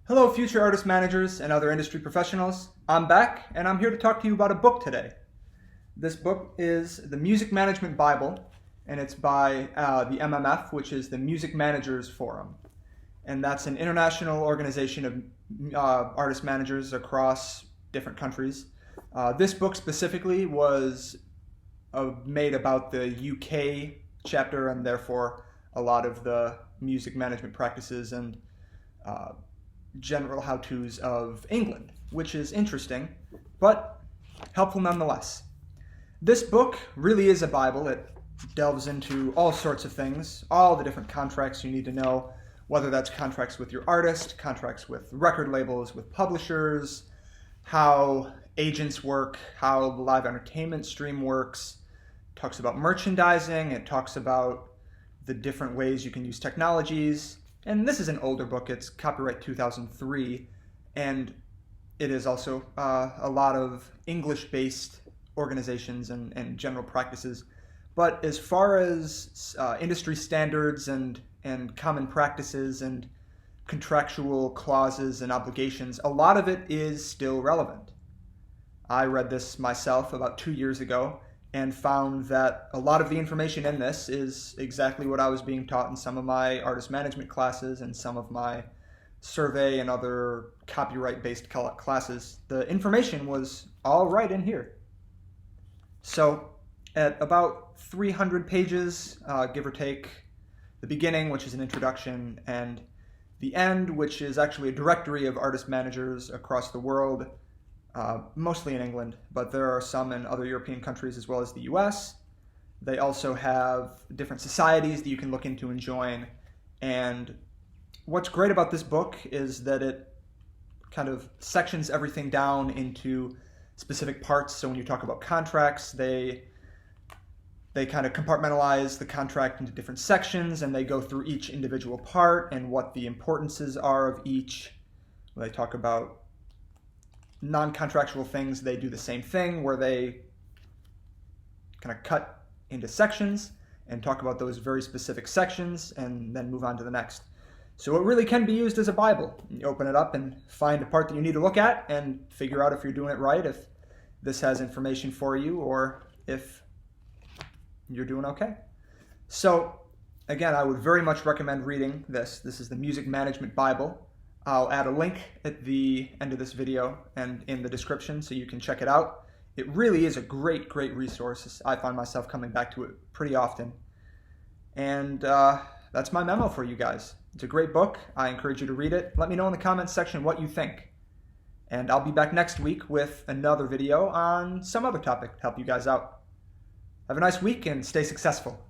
Hello, future artist managers and other industry professionals. I'm back, and I'm here to talk to you about a book today. This book is The Music Management Bible, and it's by the MMF, which is the Music Managers Forum. And that's an international organization of artist managers across different countries. This book specifically was made about the UK chapter, and therefore a lot of the music management practices and general how-tos of England, which is interesting, but helpful nonetheless. This book really is a Bible. It delves into all sorts of things, all the different contracts you need to know, whether that's contracts with your artist, contracts with record labels, with publishers, how agents work, how the live entertainment stream works. It talks about merchandising. It talks about the different ways you can use technologies. And this is an older book. It's copyright 2003, and it is also a lot of English-based organizations and general practices. But as far as industry standards and common practices and contractual clauses and obligations, a lot of it is still relevant. I read this myself about 2 years ago and found that a lot of the information in this is exactly what I was being taught in some of my artist management classes and some of my survey and other copyright-based classes. The information was all right in here. So at about 300 pages, give or take, the beginning, which is an introduction, and the end, which is actually a directory of artist managers across the world, mostly in England, but there are some in other European countries as well as the US. They also have different societies that you can look into and join. And what's great about this book is that it kind of sections everything down into specific parts. So when you talk about contracts, they kind of compartmentalize the contract into different sections, and they go through each individual part and what the importances are of each. When they talk about non-contractual things, they do the same thing where they kind of cut into sections and talk about those very specific sections and then move on to the next. So it really can be used as a Bible. You open it up and find a part that you need to look at and figure out if you're doing it right, if this has information for you, or if you're doing okay. So again, I would very much recommend reading this. This is the Music Management Bible. I'll add a link at the end of this video and in the description so you can check it out. It really is a great resource. I find myself coming back to it pretty often. And that's my memo for you guys. It's a great book. I encourage you to read it. Let me know in the comments section what you think. And I'll be back next week with another video on some other topic to help you guys out. Have a nice week and stay successful.